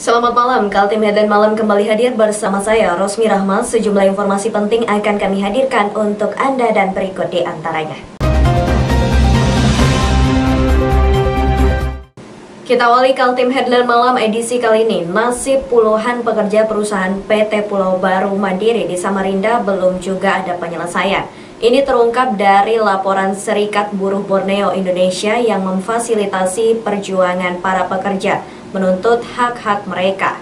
Selamat malam, Kaltim Headline Malam kembali hadir bersama saya, Rosmi Rahmat. Sejumlah informasi penting akan kami hadirkan untuk Anda dan berikut di antaranya. Kita awali Kaltim Headline Malam edisi kali ini. Nasib puluhan pekerja perusahaan PT Pulau Baru Mandiri di Samarinda belum juga ada penyelesaian. Ini terungkap dari laporan Serikat Buruh Borneo Indonesia yang memfasilitasi perjuangan para pekerja menuntut hak-hak mereka.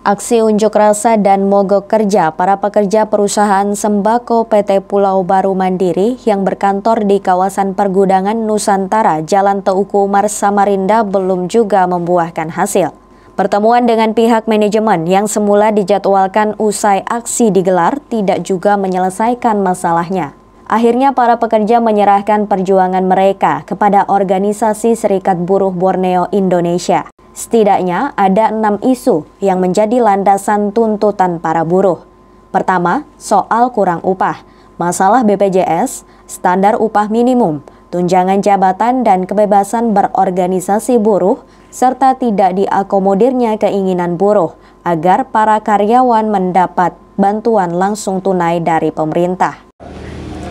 Aksi unjuk rasa dan mogok kerja para pekerja perusahaan sembako PT Pulau Baru Mandiri yang berkantor di kawasan Pergudangan Nusantara, Jalan Teuku Umar, Samarinda belum juga membuahkan hasil. Pertemuan dengan pihak manajemen yang semula dijadwalkan usai aksi digelar tidak juga menyelesaikan masalahnya. Akhirnya para pekerja menyerahkan perjuangan mereka kepada organisasi Serikat Buruh Borneo Indonesia. Setidaknya ada 6 isu yang menjadi landasan tuntutan para buruh. Pertama, soal kurang upah, masalah BPJS, standar upah minimum, tunjangan jabatan dan kebebasan berorganisasi buruh, serta tidak diakomodirnya keinginan buruh agar para karyawan mendapat bantuan langsung tunai dari pemerintah.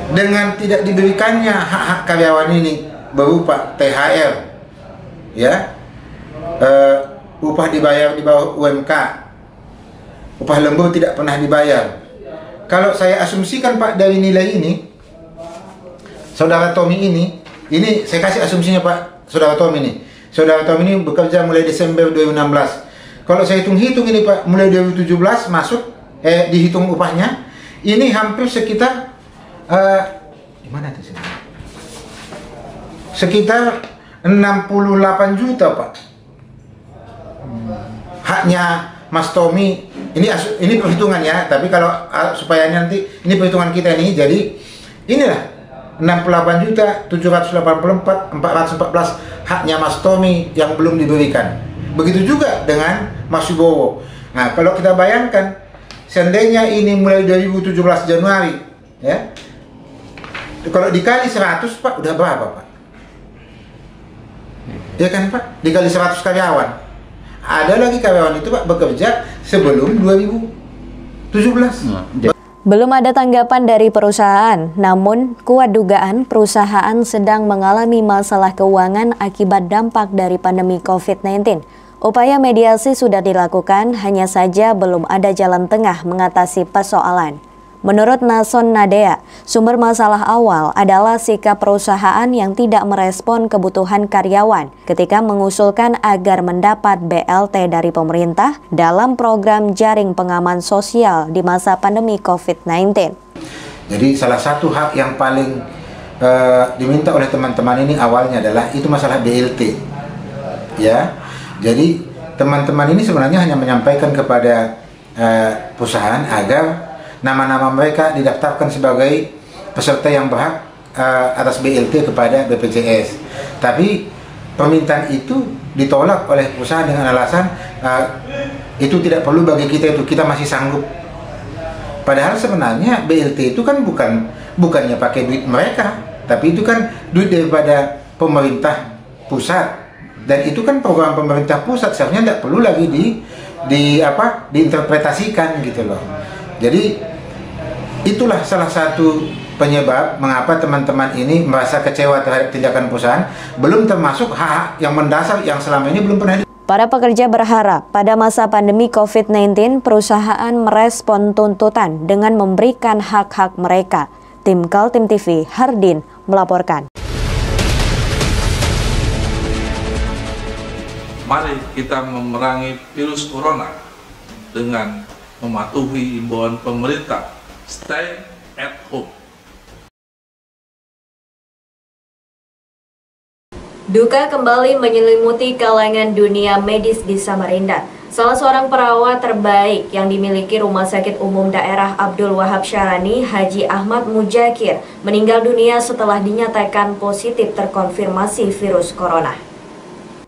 Dengan tidak diberikannya hak-hak karyawan ini berupa THR, ya, upah dibayar di bawah UMK, upah lembur tidak pernah dibayar. Kalau saya asumsikan Pak dari nilai ini, Saudara Tommy ini saya kasih asumsinya Pak, Saudara Tommy ini bekerja mulai Desember 2016. Kalau saya hitung-hitung ini Pak, mulai 2017 masuk, dihitung upahnya, ini hampir sekitar gimana tuh? Sekitar 68 juta Pak. Haknya Mas Tommy, ini perhitungan ya, tapi kalau supaya nanti ini perhitungan kita nih, jadi inilah 68.784.414 haknya Mas Tommy yang belum diberikan. Begitu juga dengan Mas Wibowo. Nah, kalau kita bayangkan seandainya ini mulai 2017 Januari, ya, kalau dikali 100 Pak, udah berapa Pak? Ya kan Pak, dikali 100 karyawan. Ada lagi karyawan itu Pak bekerja sebelum 2017. Belum ada tanggapan dari perusahaan, namun kuat dugaan perusahaan sedang mengalami masalah keuangan akibat dampak dari pandemi COVID-19. Upaya mediasi sudah dilakukan, hanya saja belum ada jalan tengah mengatasi persoalan. Menurut Nason Nadea, sumber masalah awal adalah sikap perusahaan yang tidak merespon kebutuhan karyawan ketika mengusulkan agar mendapat BLT dari pemerintah dalam program jaring pengaman sosial di masa pandemi COVID-19. Jadi salah satu hak yang paling diminta oleh teman-teman ini awalnya adalah itu masalah BLT. Ya, jadi teman-teman ini sebenarnya hanya menyampaikan kepada perusahaan agar nama-nama mereka didaftarkan sebagai peserta yang berhak atas BLT kepada BPJS. Tapi permintaan itu ditolak oleh perusahaan dengan alasan itu tidak perlu bagi kita, itu kita masih sanggup. Padahal sebenarnya BLT itu kan bukannya pakai duit mereka, tapi itu kan duit daripada pemerintah pusat, dan itu kan program pemerintah pusat, seharusnya tidak perlu lagi diinterpretasikan gitu loh. Jadi itulah salah satu penyebab mengapa teman-teman ini merasa kecewa terhadap tindakan perusahaan, belum termasuk hak yang mendasar yang selama ini belum pernah. Para pekerja berharap pada masa pandemi COVID-19 perusahaan merespon tuntutan dengan memberikan hak-hak mereka. Tim Kaltim TV, Hardin melaporkan. Mari kita memerangi virus corona dengan mematuhi imbauan pemerintah, stay at home. Duka kembali menyelimuti kalangan dunia medis di Samarinda. Salah seorang perawat terbaik yang dimiliki Rumah Sakit Umum Daerah Abdul Wahab Syarani, Haji Ahmad Muzakir, meninggal dunia setelah dinyatakan positif terkonfirmasi virus corona.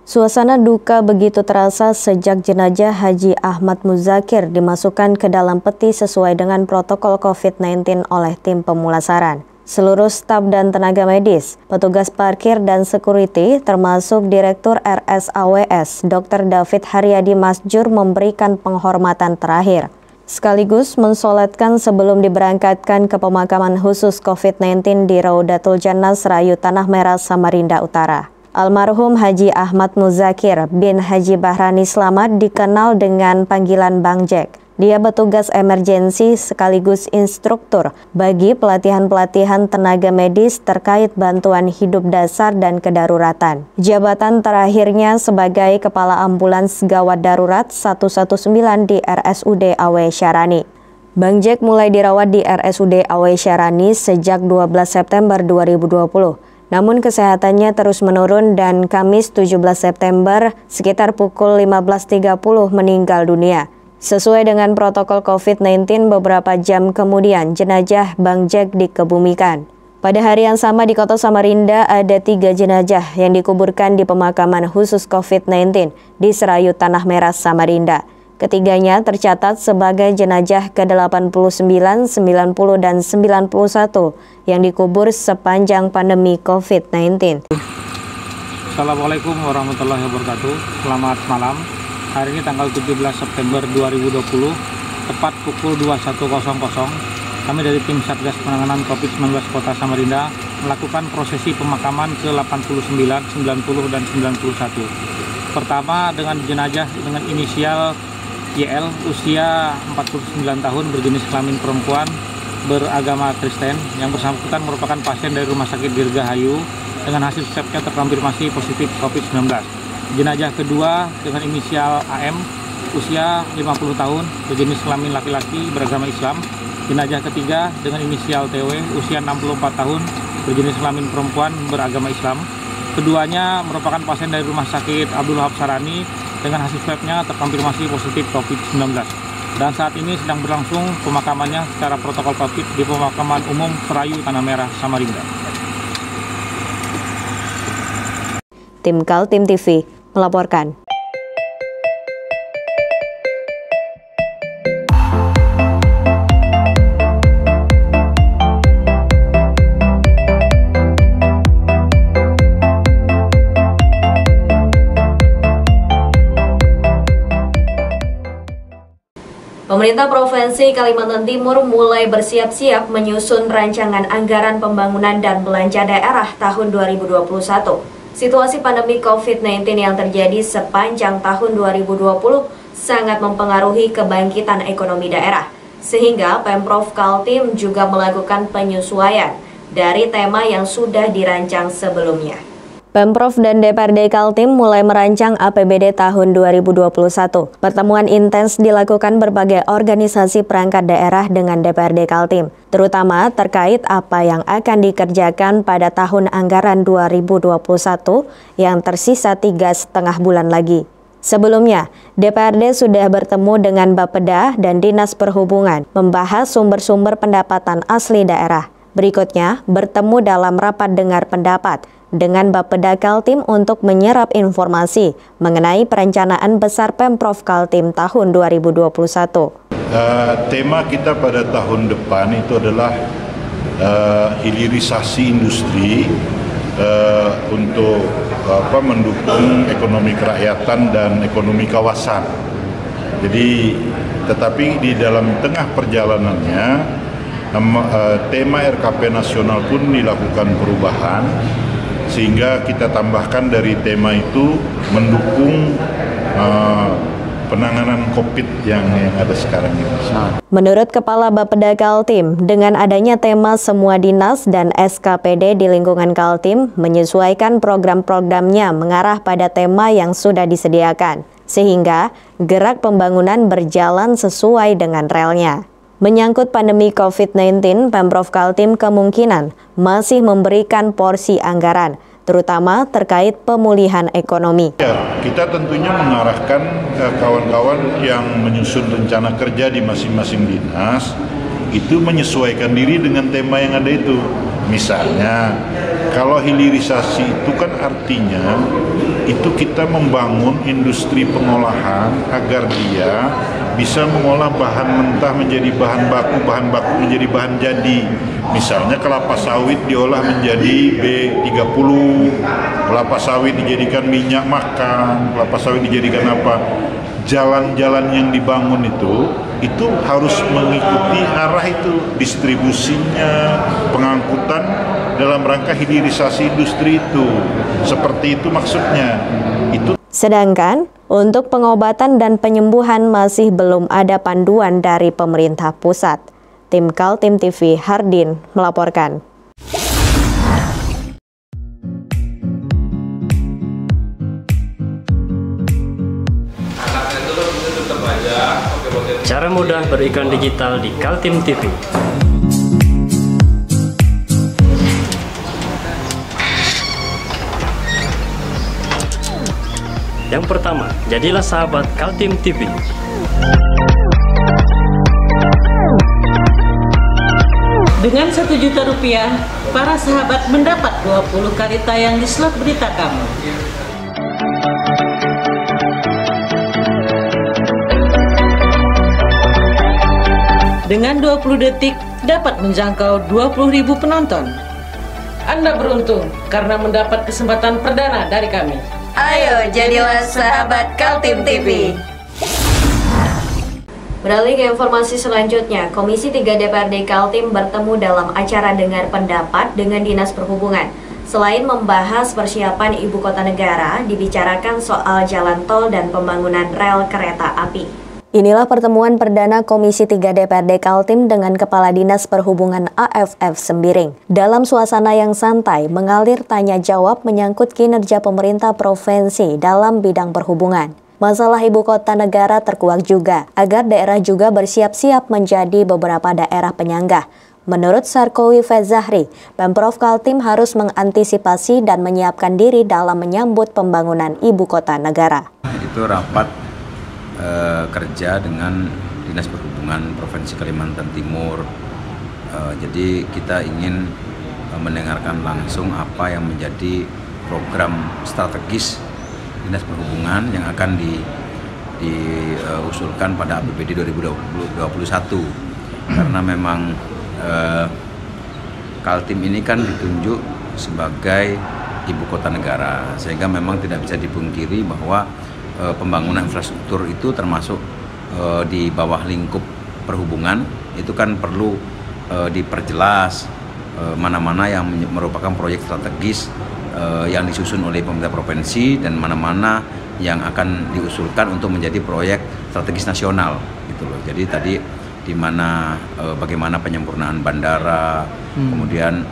Suasana duka begitu terasa sejak jenazah Haji Ahmad Muzakir dimasukkan ke dalam peti sesuai dengan protokol COVID-19 oleh tim pemulasaran. seluruh staf dan tenaga medis, petugas parkir dan security, termasuk Direktur RSAWS, Dr. David Haryadi Masjur memberikan penghormatan terakhir, sekaligus mensolatkan sebelum diberangkatkan ke pemakaman khusus COVID-19 di Raudatul Jannah Serayu Tanah Merah, Samarinda Utara. Almarhum Haji Ahmad Muzakir bin Haji Bahrani Slamet dikenal dengan panggilan Bang Jack. Dia petugas emergensi sekaligus instruktur bagi pelatihan-pelatihan tenaga medis terkait bantuan hidup dasar dan kedaruratan. Jabatan terakhirnya sebagai Kepala Ambulans Gawat Darurat 119 di RSUD Awe Syarani. Bang Jack mulai dirawat di RSUD Awe Syarani sejak 12 September 2020. Namun kesehatannya terus menurun dan Kamis 17 September sekitar pukul 15.30 meninggal dunia. Sesuai dengan protokol COVID-19, beberapa jam kemudian jenazah Bang Jack dikebumikan. Pada hari yang sama di Kota Samarinda ada 3 jenazah yang dikuburkan di pemakaman khusus COVID-19 di Serayu Tanah Merah, Samarinda. Ketiganya tercatat sebagai jenazah ke-89, 90, dan 91 yang dikubur sepanjang pandemi COVID-19. Assalamualaikum warahmatullahi wabarakatuh. Selamat malam. Hari ini tanggal 17 September 2020, tepat pukul 21.00, kami dari tim Satgas Penanganan COVID-19 Kota Samarinda melakukan prosesi pemakaman ke-89, 90, dan 91. Pertama dengan jenazah dengan inisial YL, usia 49 tahun, berjenis kelamin perempuan, beragama Kristen, yang bersangkutan merupakan pasien dari Rumah Sakit Dirgahayu dengan hasil swabnya terkonfirmasi positif COVID-19. Jenazah kedua dengan inisial AM, usia 50 tahun, berjenis kelamin laki-laki, beragama Islam. Jenazah ketiga dengan inisial TW, usia 64 tahun, berjenis kelamin perempuan, beragama Islam. Keduanya merupakan pasien dari Rumah Sakit Abdul Wahab Sarani dengan hasil swabnya terkonfirmasi positif COVID-19. Dan saat ini sedang berlangsung pemakamannya secara protokol COVID di Pemakaman Umum Serayu Tanah Merah, Samarinda. Tim Kaltim TV melaporkan. Pemerintah Provinsi Kalimantan Timur mulai bersiap-siap menyusun rancangan anggaran pembangunan dan belanja daerah tahun 2021. Situasi pandemi COVID-19 yang terjadi sepanjang tahun 2020 sangat mempengaruhi kebangkitan ekonomi daerah, sehingga Pemprov Kaltim juga melakukan penyesuaian dari tema yang sudah dirancang sebelumnya. Pemprov dan DPRD Kaltim mulai merancang APBD tahun 2021. Pertemuan intens dilakukan berbagai organisasi perangkat daerah dengan DPRD Kaltim, terutama terkait apa yang akan dikerjakan pada tahun anggaran 2021 yang tersisa 3,5 bulan lagi. Sebelumnya, DPRD sudah bertemu dengan Bapeda dan Dinas Perhubungan membahas sumber-sumber pendapatan asli daerah. Berikutnya, bertemu dalam rapat dengar pendapat dengan Bapeda Kaltim untuk menyerap informasi mengenai perencanaan besar Pemprov Kaltim tahun 2021. Tema kita pada tahun depan itu adalah hilirisasi industri untuk mendukung ekonomi kerakyatan dan ekonomi kawasan. Jadi, tetapi di dalam tengah perjalanannya tema RKP nasional pun dilakukan perubahan, sehingga kita tambahkan dari tema itu mendukung penanganan COVID yang ada sekarang ini. Menurut Kepala Bapeda Kaltim, dengan adanya tema semua dinas dan SKPD di lingkungan Kaltim menyesuaikan program-programnya mengarah pada tema yang sudah disediakan, sehingga gerak pembangunan berjalan sesuai dengan relnya. Menyangkut pandemi COVID-19, Pemprov Kaltim kemungkinan masih memberikan porsi anggaran, terutama terkait pemulihan ekonomi. Ya, kita tentunya mengarahkan kawan-kawan yang menyusun rencana kerja di masing-masing dinas, itu menyesuaikan diri dengan tema yang ada itu. Misalnya, Kalau hilirisasi itu kan artinya itu kita membangun industri pengolahan agar dia bisa mengolah bahan mentah menjadi bahan baku menjadi bahan jadi. Misalnya kelapa sawit diolah menjadi B30, kelapa sawit dijadikan minyak makan, kelapa sawit dijadikan apa. Jalan-jalan yang dibangun itu harus mengikuti arah itu, distribusinya, pengangkutan dalam rangka hilirisasi industri itu. Seperti itu maksudnya. Sedangkan untuk pengobatan dan penyembuhan masih belum ada panduan dari pemerintah pusat. Tim Kaltim TV Hardin melaporkan. Cara mudah beriklan digital di Kaltim TV. Yang pertama, jadilah sahabat Kaltim TV. Dengan Rp1.000.000, para sahabat mendapat 20 kali tayang di slot berita kamu. Dengan 20 detik dapat menjangkau 20.000 penonton. Anda beruntung karena mendapat kesempatan perdana dari kami. Ayo jadilah sahabat Kaltim TV. Beralih ke informasi selanjutnya, Komisi 3 DPRD Kaltim bertemu dalam acara dengar pendapat dengan Dinas Perhubungan. Selain membahas persiapan Ibu Kota Negara, dibicarakan soal jalan tol dan pembangunan rel kereta api. Inilah pertemuan perdana Komisi 3 DPRD Kaltim dengan Kepala Dinas Perhubungan AFF Sembiring. Dalam suasana yang santai, mengalir tanya jawab menyangkut kinerja pemerintah provinsi dalam bidang perhubungan. Masalah Ibu Kota Negara terkuak juga, agar daerah juga bersiap-siap menjadi beberapa daerah penyangga. Menurut Sarkowi Fezahri, Pemprov Kaltim harus mengantisipasi dan menyiapkan diri dalam menyambut pembangunan Ibu Kota Negara. Itu rapat kerja dengan Dinas Perhubungan Provinsi Kalimantan Timur. Jadi kita ingin mendengarkan langsung apa yang menjadi program strategis Dinas Perhubungan yang akan diusulkan pada APBD 2021. Karena memang Kaltim ini kan ditunjuk sebagai Ibu Kota Negara, sehingga memang tidak bisa dipungkiri bahwa pembangunan infrastruktur itu termasuk di bawah lingkup perhubungan itu kan perlu diperjelas mana-mana yang merupakan proyek strategis yang disusun oleh pemerintah provinsi dan mana-mana yang akan diusulkan untuk menjadi proyek strategis nasional gitu loh. Jadi tadi di mana bagaimana penyempurnaan bandara, kemudian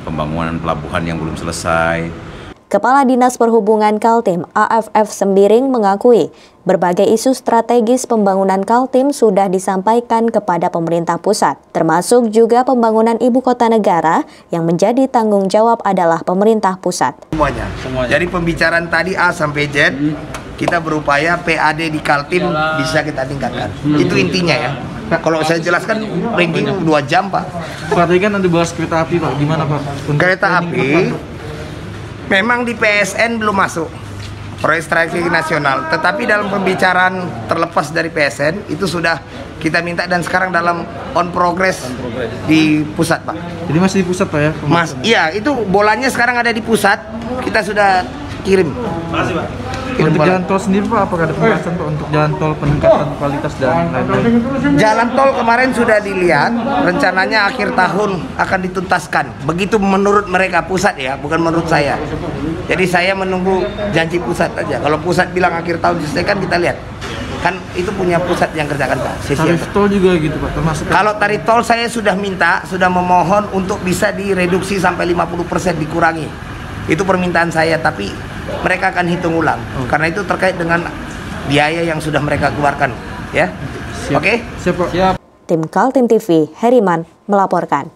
pembangunan pelabuhan yang belum selesai. Kepala Dinas Perhubungan Kaltim, AFF Sembiring, mengakui berbagai isu strategis pembangunan Kaltim sudah disampaikan kepada pemerintah pusat, termasuk juga pembangunan Ibu Kota Negara yang menjadi tanggung jawab adalah pemerintah pusat. Semuanya. Jadi pembicaraan tadi A sampai Z, kita berupaya PAD di Kaltim bisa kita tingkatkan. Itu intinya ya. Kalau saya jelaskan ranking 2 jam Pak. Tadi kan nanti bahas kereta api Pak, gimana Pak? Kereta api memang di PSN belum masuk proyek strategi nasional, tetapi dalam pembicaraan terlepas dari PSN itu sudah kita minta dan sekarang dalam on progress di pusat Pak. Jadi masih di pusat Pak ya? Iya, itu bolanya sekarang ada di pusat, kita sudah kirim. Masih Pak. Untuk jalan tol sendiri Pak, apakah ada pembahasan Pak untuk jalan tol peningkatan kualitas dan lain-lain? Jalan tol kemarin sudah dilihat, rencananya akhir tahun akan dituntaskan. Begitu menurut mereka pusat ya, bukan menurut saya. Jadi saya menunggu janji pusat aja. Kalau pusat bilang akhir tahun diselesaikan, kita lihat. Kan itu punya pusat yang kerjakan Pak. Tarif tol juga gitu Pak, termasuk. Kalau tarif tol saya sudah minta, sudah memohon untuk bisa direduksi sampai 50% dikurangi. Itu permintaan saya, tapi mereka akan hitung ulang. Karena itu terkait dengan biaya yang sudah mereka keluarkan, ya. Oke? Siap. Tim Kaltim TV, Heriman melaporkan.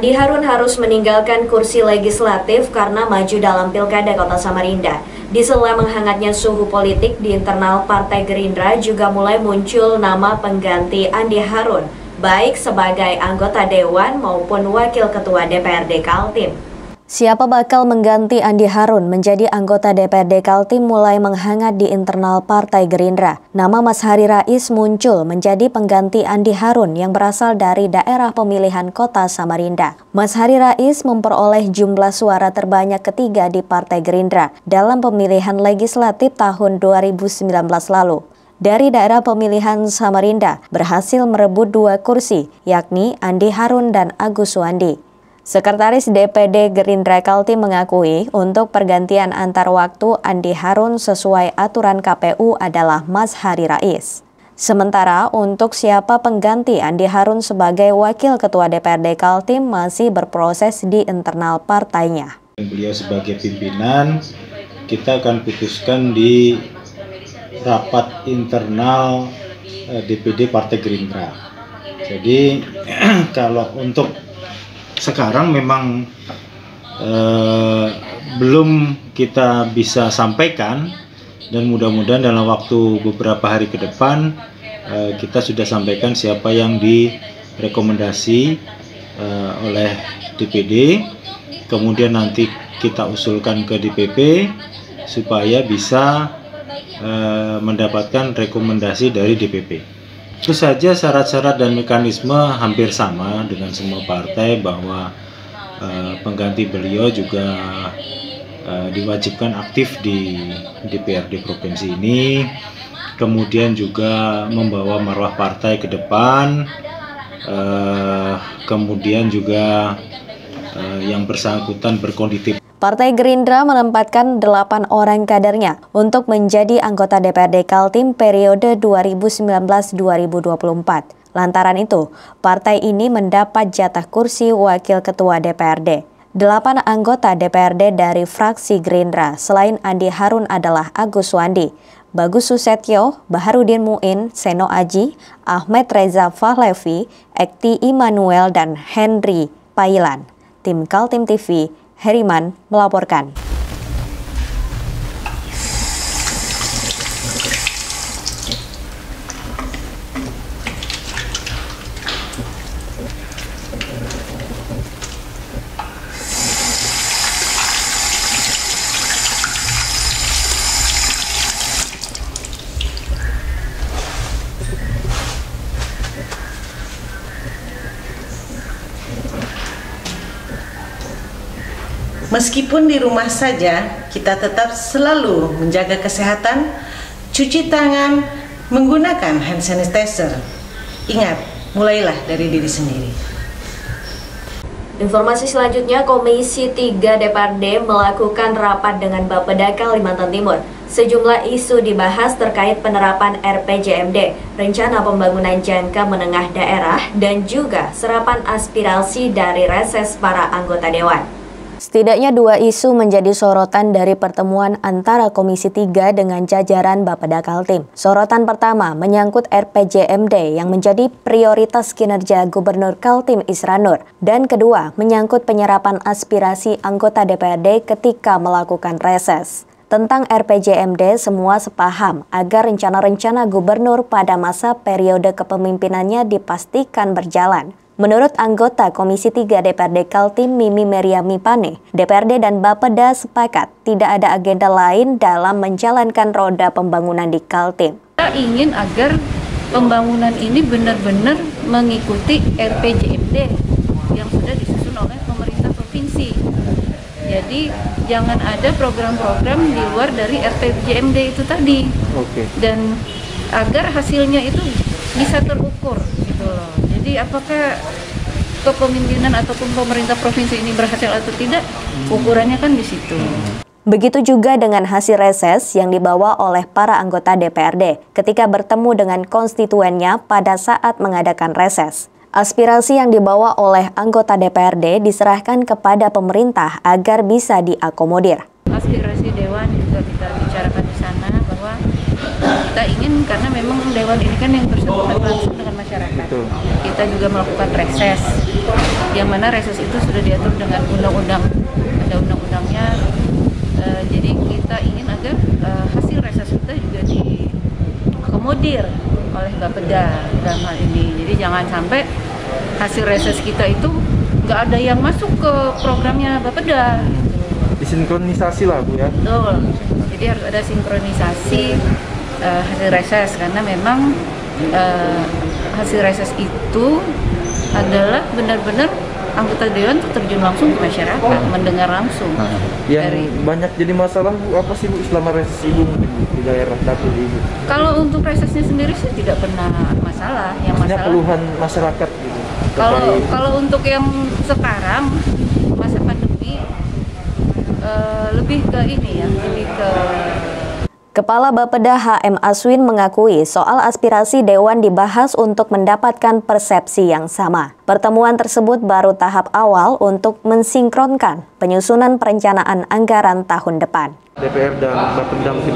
Andi Harun harus meninggalkan kursi legislatif karena maju dalam Pilkada Kota Samarinda. Di sela menghangatnya suhu politik di internal Partai Gerindra juga mulai muncul nama pengganti Andi Harun, baik sebagai anggota Dewan maupun Wakil Ketua DPRD Kaltim. Siapa bakal mengganti Andi Harun menjadi anggota DPRD Kaltim mulai menghangat di internal Partai Gerindra. Nama Mas Hari Rais muncul menjadi pengganti Andi Harun yang berasal dari daerah pemilihan Kota Samarinda. Mas Hari Rais memperoleh jumlah suara terbanyak ketiga di Partai Gerindra dalam pemilihan legislatif tahun 2019 lalu. Dari daerah pemilihan Samarinda berhasil merebut 2 kursi, yakni Andi Harun dan Agus Suwandi. Sekretaris DPD Gerindra Kaltim mengakui untuk pergantian antar waktu Andi Harun sesuai aturan KPU adalah Mas Hari Rais. Sementara untuk siapa pengganti Andi Harun sebagai Wakil Ketua DPRD Kaltim masih berproses di internal partainya. Beliau sebagai pimpinan, kita akan putuskan di rapat internal DPD Partai Gerindra. Jadi kalau untuk sekarang memang belum kita bisa sampaikan, dan mudah-mudahan dalam waktu beberapa hari ke depan kita sudah sampaikan siapa yang direkomendasi oleh DPD, kemudian nanti kita usulkan ke DPP supaya bisa mendapatkan rekomendasi dari DPP. Itu saja syarat-syarat dan mekanisme hampir sama dengan semua partai, bahwa pengganti beliau juga diwajibkan aktif di DPRD provinsi ini, kemudian juga membawa marwah partai ke depan, kemudian juga yang bersangkutan berkonditif. Partai Gerindra menempatkan 8 orang kadernya untuk menjadi anggota DPRD Kaltim periode 2019-2024. Lantaran itu, partai ini mendapat jatah kursi Wakil Ketua DPRD. 8 anggota DPRD dari fraksi Gerindra selain Andi Harun adalah Agus Suwandi, Bagus Susetyo, Baharudin Muin, Seno Aji, Ahmed Reza Fahlevi, Ekti Immanuel, dan Henry Pailan. Tim Kaltim TV, Heriman melaporkan. Meskipun di rumah saja, kita tetap selalu menjaga kesehatan, cuci tangan, menggunakan hand sanitizer. Ingat, mulailah dari diri sendiri. Informasi selanjutnya, Komisi 3 DPRD melakukan rapat dengan Bapeda Kalimantan Timur. Sejumlah isu dibahas terkait penerapan RPJMD, rencana pembangunan jangka menengah daerah, dan juga serapan aspirasi dari reses para anggota Dewan. Setidaknya 2 isu menjadi sorotan dari pertemuan antara Komisi 3 dengan jajaran Bapeda Kaltim. Sorotan pertama menyangkut RPJMD yang menjadi prioritas kinerja Gubernur Kaltim Isra Nur. Dan kedua menyangkut penyerapan aspirasi anggota DPRD ketika melakukan reses. Tentang RPJMD semua sepaham agar rencana-rencana gubernur pada masa periode kepemimpinannya dipastikan berjalan. Menurut anggota Komisi 3 DPRD Kaltim Mimi Meriami Pane, DPRD dan Bapeda sepakat tidak ada agenda lain dalam menjalankan roda pembangunan di Kaltim. Kita ingin agar pembangunan ini benar-benar mengikuti RPJMD yang sudah disusun oleh pemerintah provinsi. Jadi jangan ada program-program di luar dari RPJMD itu tadi. Dan agar hasilnya itu bisa terukur gitu loh. Jadi apakah kepemimpinan ataupun pemerintah provinsi ini berhasil atau tidak, ukurannya kan di situ. Begitu juga dengan hasil reses yang dibawa oleh para anggota DPRD ketika bertemu dengan konstituennya pada saat mengadakan reses. Aspirasi yang dibawa oleh anggota DPRD diserahkan kepada pemerintah agar bisa diakomodir. Aspirasi Dewan juga kita bicarakan di sana bahwa kita ingin, karena memang Dewan ini kan yang bersangkutan langsung dengan masyarakat. Kita juga melakukan reses yang mana reses itu sudah diatur dengan undang-undang, ada undang-undangnya. Jadi kita ingin agar hasil reses kita juga diakomodir oleh Bapeda dalam hal ini. Jadi jangan sampai hasil reses kita itu nggak ada yang masuk ke programnya Bapeda. Disinkronisasi lah Bu ya. Betul. Jadi harus ada sinkronisasi hasil reses, karena memang hasil reses itu adalah benar-benar anggota dewan terjun langsung ke masyarakat, mendengar langsung. Yang banyak jadi masalah Bu, apa sih Bu selama reses Ibu di daerah dapil Ibu? Kalau untuk resesnya sendiri sih tidak pernah masalah. Yang maksudnya masalah keluhan masyarakat gitu. Kalau untuk yang sekarang masa pandemi lebih ke ini ya, lebih ke Kepala Bapeda HM Aswin mengakui soal aspirasi Dewan dibahas untuk mendapatkan persepsi yang sama. Pertemuan tersebut baru tahap awal untuk mensinkronkan penyusunan perencanaan anggaran tahun depan. DPR dan Bapeda mungkin.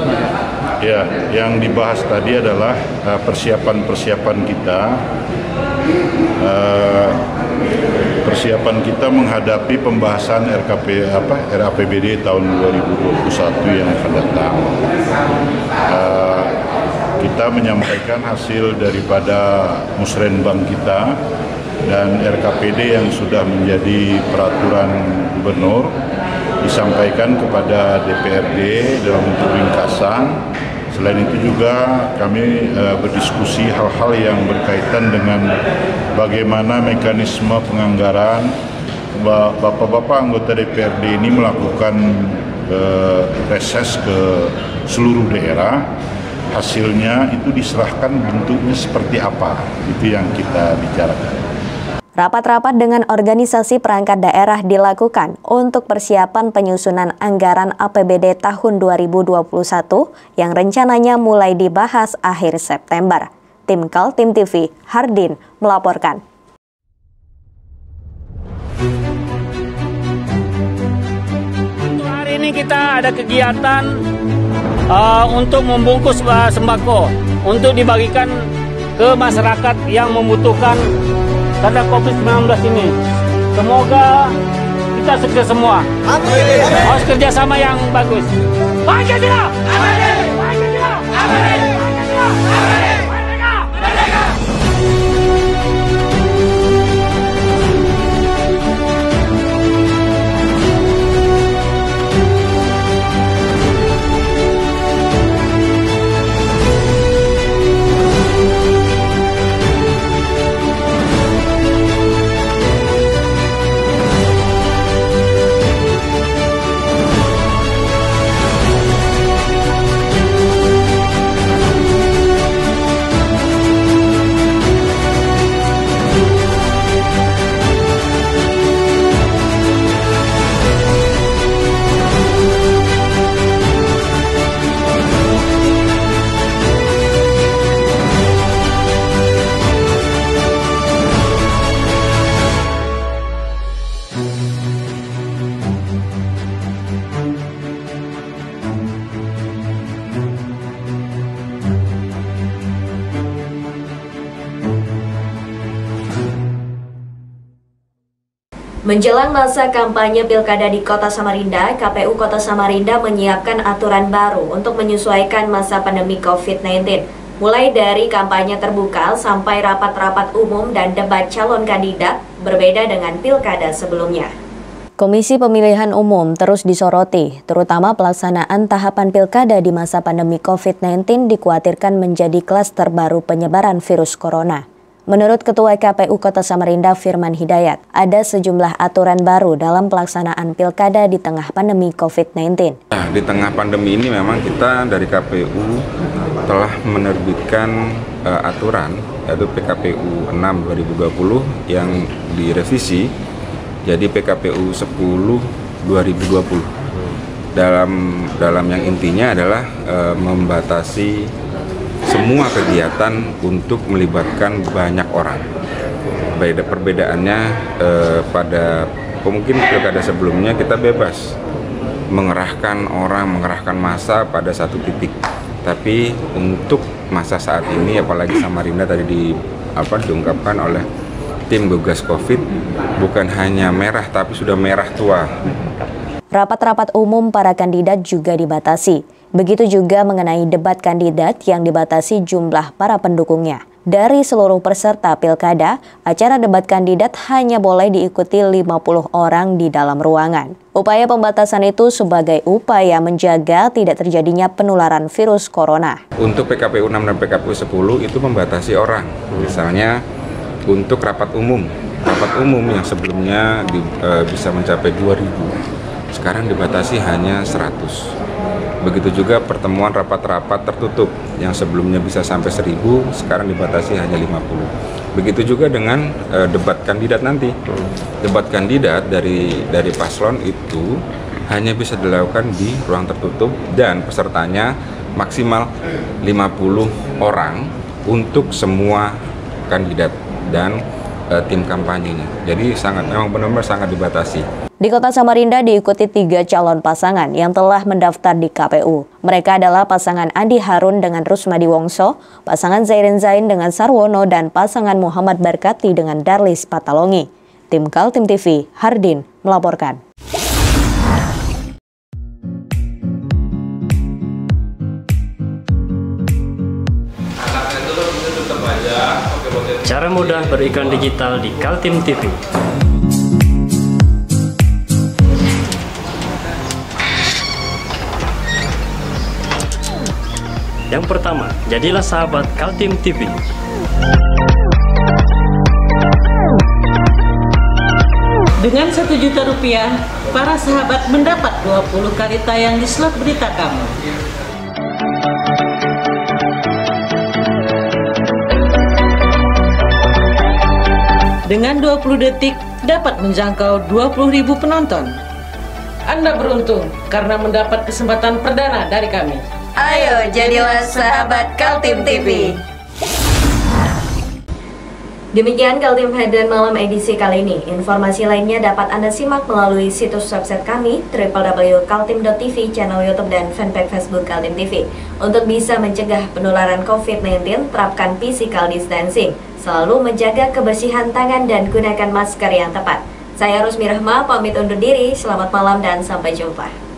Ya, yang dibahas tadi adalah persiapan-persiapan kita. Persiapan kita menghadapi pembahasan RAPBD tahun 2021 yang akan datang. Kita menyampaikan hasil daripada musrenbang kita dan RKPD yang sudah menjadi peraturan gubernur disampaikan kepada DPRD dalam bentuk ringkasan. Selain itu juga kami berdiskusi hal-hal yang berkaitan dengan bagaimana mekanisme penganggaran. Bapak-bapak anggota DPRD ini melakukan reses ke seluruh daerah. Hasilnya itu diserahkan bentuknya seperti apa, itu yang kita bicarakan. Rapat-rapat dengan organisasi perangkat daerah dilakukan untuk persiapan penyusunan anggaran APBD tahun 2021 yang rencananya mulai dibahas akhir September. Tim Kaltim TV, Hardin melaporkan. Hari ini kita ada kegiatan untuk membungkus sembako untuk dibagikan ke masyarakat yang membutuhkan karena COVID-19 ini. Semoga kita sukses semua. Amin. Harus kerjasama yang bagus. Pancasila! Amin. Pancasila! Amin. Pancasila! Amin. Merdeka! Merdeka! Menjelang masa kampanye Pilkada di Kota Samarinda, KPU Kota Samarinda menyiapkan aturan baru untuk menyesuaikan masa pandemi COVID-19. Mulai dari kampanye terbuka sampai rapat-rapat umum dan debat calon kandidat berbeda dengan Pilkada sebelumnya. Komisi Pemilihan Umum terus disoroti, terutama pelaksanaan tahapan Pilkada di masa pandemi COVID-19 dikhawatirkan menjadi klaster baru penyebaran virus corona. Menurut Ketua KPU Kota Samarinda Firman Hidayat, ada sejumlah aturan baru dalam pelaksanaan pilkada di tengah pandemi COVID-19. Nah, di tengah pandemi ini memang kita dari KPU telah menerbitkan aturan, yaitu PKPU 6 2020 yang direvisi jadi PKPU 10 2020. Dalam yang intinya adalah membatasi semua kegiatan untuk melibatkan banyak orang. Perbedaannya pada mungkin pilkada sebelumnya kita bebas mengerahkan orang, mengerahkan massa pada satu titik. Tapi untuk masa saat ini, apalagi Samarinda tadi diungkapkan oleh tim gugas COVID bukan hanya merah tapi sudah merah tua. Rapat-rapat umum para kandidat juga dibatasi. Begitu juga mengenai debat kandidat yang dibatasi jumlah para pendukungnya. Dari seluruh peserta pilkada, acara debat kandidat hanya boleh diikuti 50 orang di dalam ruangan. Upaya pembatasan itu sebagai upaya menjaga tidak terjadinya penularan virus corona. Untuk PKPU 6 dan PKPU 10 itu membatasi orang. Misalnya untuk rapat umum yang sebelumnya bisa mencapai 2.000, sekarang dibatasi hanya 100. Begitu juga pertemuan rapat-rapat tertutup yang sebelumnya bisa sampai 1.000, sekarang dibatasi hanya 50. Begitu juga dengan debat kandidat nanti. Debat kandidat dari paslon itu hanya bisa dilakukan di ruang tertutup dan pesertanya maksimal 50 orang untuk semua kandidat dan tim kampanyenya. Jadi memang benar-benar sangat dibatasi. Di Kota Samarinda diikuti 3 calon pasangan yang telah mendaftar di KPU. Mereka adalah pasangan Andi Harun dengan Rusmadi Wongso, pasangan Zairin Zain dengan Sarwono, dan pasangan Muhammad Barkati dengan Darlis Patalongi. Tim Kaltim TV, Hardin melaporkan. Cara mudah beriklan digital di Kaltim TV. Yang pertama, jadilah sahabat Kaltim TV. Dengan Rp1.000.000, para sahabat mendapat 20 kali tayang di slot berita kamu. Dengan 20 detik, dapat menjangkau 20.000 penonton. Anda beruntung karena mendapat kesempatan perdana dari kami. Ayo jadilah sahabat Kaltim TV. Demikian Kaltim Headline Malam edisi kali ini. Informasi lainnya dapat Anda simak melalui situs website kami www.kaltim.tv, channel YouTube dan fanpage Facebook Kaltim TV. Untuk bisa mencegah penularan COVID-19, terapkan physical distancing. Selalu menjaga kebersihan tangan dan gunakan masker yang tepat. Saya Rusmi Rahma, pamit undur diri. Selamat malam dan sampai jumpa.